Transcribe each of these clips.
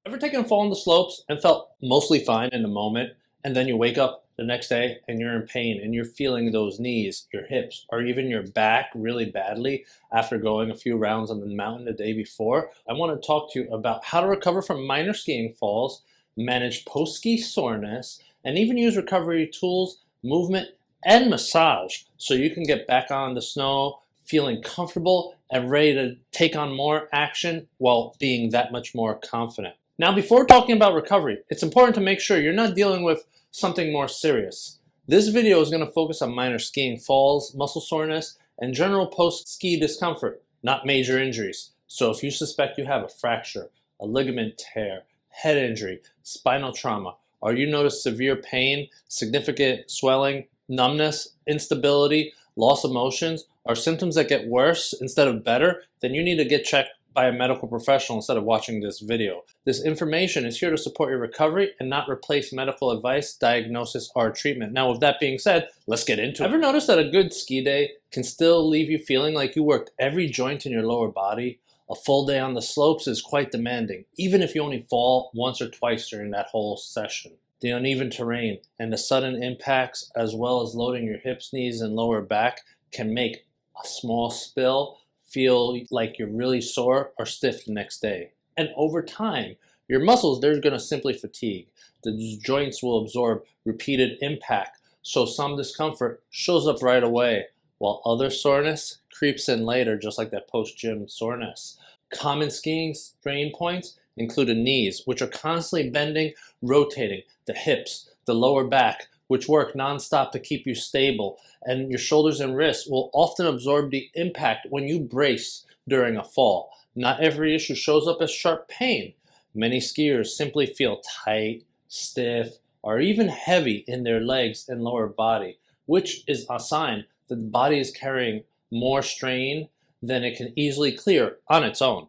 Ever taken a fall on the slopes and felt mostly fine in the moment, and then you wake up the next day and you're in pain and you're feeling those knees, your hips, or even your back really badly after going a few rounds on the mountain the day before? I want to talk to you about how to recover from minor skiing falls, manage post-ski soreness, and even use recovery tools, movement, and massage so you can get back on the snow feeling comfortable and ready to take on more action while being that much more confident. Now, before talking about recovery, it's important to make sure you're not dealing with something more serious. This video is going to focus on minor skiing falls, muscle soreness, and general post-ski discomfort, not major injuries. So if you suspect you have a fracture, a ligament tear, head injury, spinal trauma, or you notice severe pain, significant swelling, numbness, instability, loss of motions, or symptoms that get worse instead of better, then you need to get checked by a medical professional instead of watching this video. This information is here to support your recovery and not replace medical advice, diagnosis, or treatment. Now, with that being said, let's get into it. Ever notice that a good ski day can still leave you feeling like you worked every joint in your lower body? A full day on the slopes is quite demanding, even if you only fall once or twice during that whole session. The uneven terrain and the sudden impacts, as well as loading your hips, knees, and lower back, can make a small spill feel like you're really sore or stiff the next day. And over time, your muscles, they're going to simply fatigue. The joints will absorb repeated impact, so some discomfort shows up right away, while other soreness creeps in later, just like that post-gym soreness. Common skiing strain points include the knees, which are constantly bending, rotating, the hips, the lower back, which work nonstop to keep you stable, and your shoulders and wrists will often absorb the impact when you brace during a fall. Not every issue shows up as sharp pain. Many skiers simply feel tight, stiff, or even heavy in their legs and lower body, which is a sign that the body is carrying more strain than it can easily clear on its own.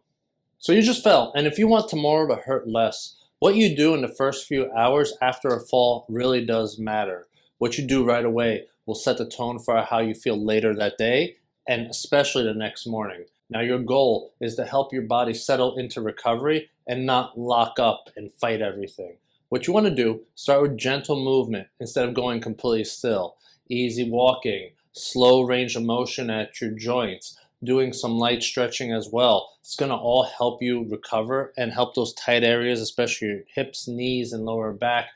So you just fell, and if you want tomorrow to hurt less, what you do in the first few hours after a fall really does matter. What you do right away will set the tone for how you feel later that day, and especially the next morning. Now, your goal is to help your body settle into recovery and not lock up and fight everything. What you want to do, start with gentle movement instead of going completely still. Easy walking, slow range of motion at your joints, doing some light stretching as well. It's going to all help you recover and help those tight areas, especially your hips, knees, and lower back,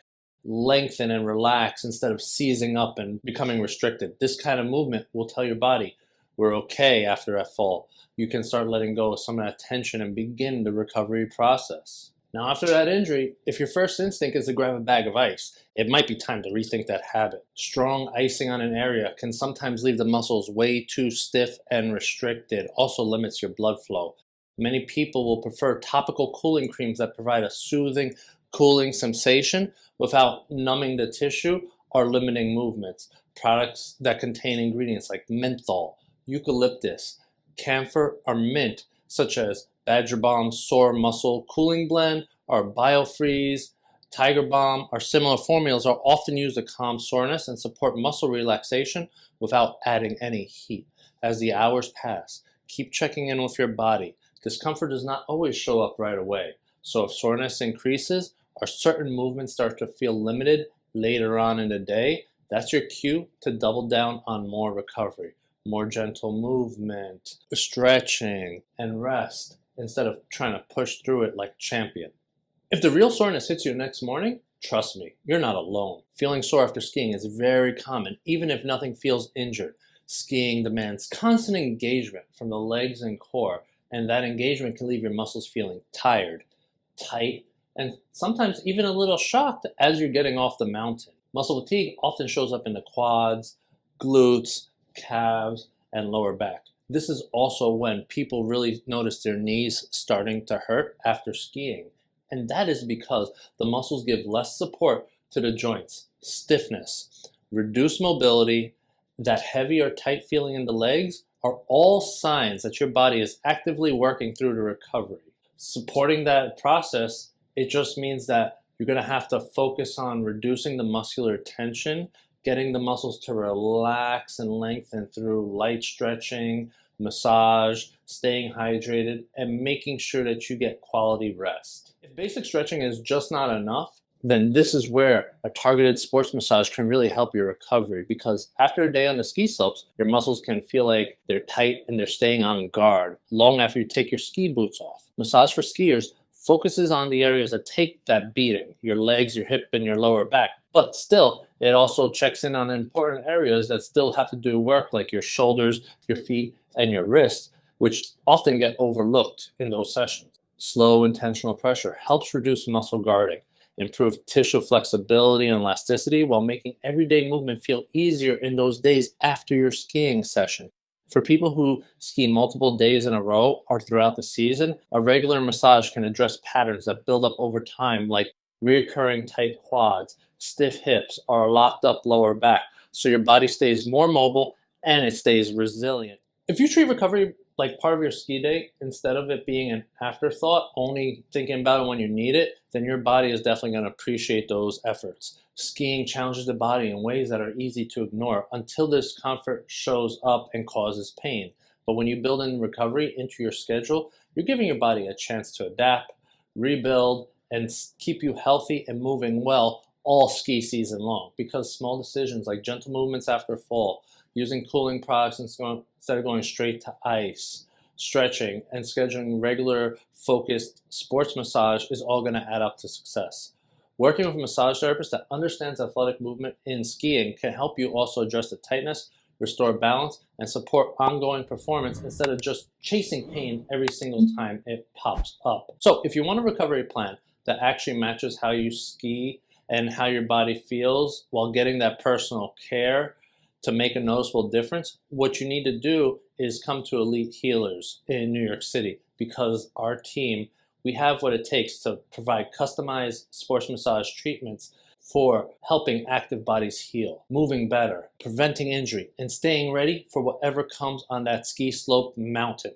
lengthen and relax instead of seizing up and becoming restricted. This kind of movement will tell your body we're okay after that fall. You can start letting go of some of that tension and begin the recovery process. Now, after that injury, if your first instinct is to grab a bag of ice, it might be time to rethink that habit. Strong icing on an area can sometimes leave the muscles way too stiff and restricted, also limits your blood flow. Many people will prefer topical cooling creams that provide a soothing, cooling sensation without numbing the tissue or limiting movements. Products that contain ingredients like menthol, eucalyptus, camphor, or mint, such as Badger Balm's Sore Muscle Cooling Blend or BioFreeze, Tiger Balm, or similar formulas are often used to calm soreness and support muscle relaxation without adding any heat. As the hours pass, keep checking in with your body. Discomfort does not always show up right away, so if soreness increases or certain movements start to feel limited later on in the day, that's your cue to double down on more recovery, more gentle movement, stretching, and rest instead of trying to push through it like a champion. If the real soreness hits you next morning, trust me, you're not alone. Feeling sore after skiing is very common, even if nothing feels injured. Skiing demands constant engagement from the legs and core, and that engagement can leave your muscles feeling tired, tight, and sometimes even a little shocked as you're getting off the mountain. Muscle fatigue often shows up in the quads, glutes, calves, and lower back. This is also when people really notice their knees starting to hurt after skiing. And that is because the muscles give less support to the joints, stiffness, reduced mobility, that heavy or tight feeling in the legs are all signs that your body is actively working through the recovery. Supporting that process, it just means that you're going to have to focus on reducing the muscular tension, getting the muscles to relax and lengthen through light stretching, massage, staying hydrated, and making sure that you get quality rest. If basic stretching is just not enough, then this is where a targeted sports massage can really help your recovery, because after a day on the ski slopes, your muscles can feel like they're tight and they're staying on guard long after you take your ski boots off. Massage for skiers focuses on the areas that take that beating, your legs, your hip, and your lower back. But still, it also checks in on important areas that still have to do work, like your shoulders, your feet, and your wrists, which often get overlooked in those sessions. Slow, intentional pressure helps reduce muscle guarding, improve tissue flexibility and elasticity, while making everyday movement feel easier in those days after your skiing session. For people who ski multiple days in a row or throughout the season, a regular massage can address patterns that build up over time, like recurring tight quads, stiff hips, or a locked up lower back, so your body stays more mobile and it stays resilient. If you treat recovery like part of your ski day instead of it being an afterthought, only thinking about it when you need it, then your body is definitely going to appreciate those efforts. Skiing challenges the body in ways that are easy to ignore until discomfort shows up and causes pain. But when you build in recovery into your schedule, you're giving your body a chance to adapt, rebuild, and keep you healthy and moving well all ski season long. Because small decisions like gentle movements after fall, using cooling products instead of going straight to ice, stretching, and scheduling regular focused sports massage is all going to add up to success. Working with a massage therapist that understands athletic movement in skiing can help you also address the tightness, restore balance, and support ongoing performance instead of just chasing pain every single time it pops up. So if you want a recovery plan that actually matches how you ski and how your body feels while getting that personal care to make a noticeable difference, what you need to do is come to Elite Healers in New York City, because our team, we have what it takes to provide customized sports massage treatments for helping active bodies heal, moving better, preventing injury, and staying ready for whatever comes on that ski slope mountain.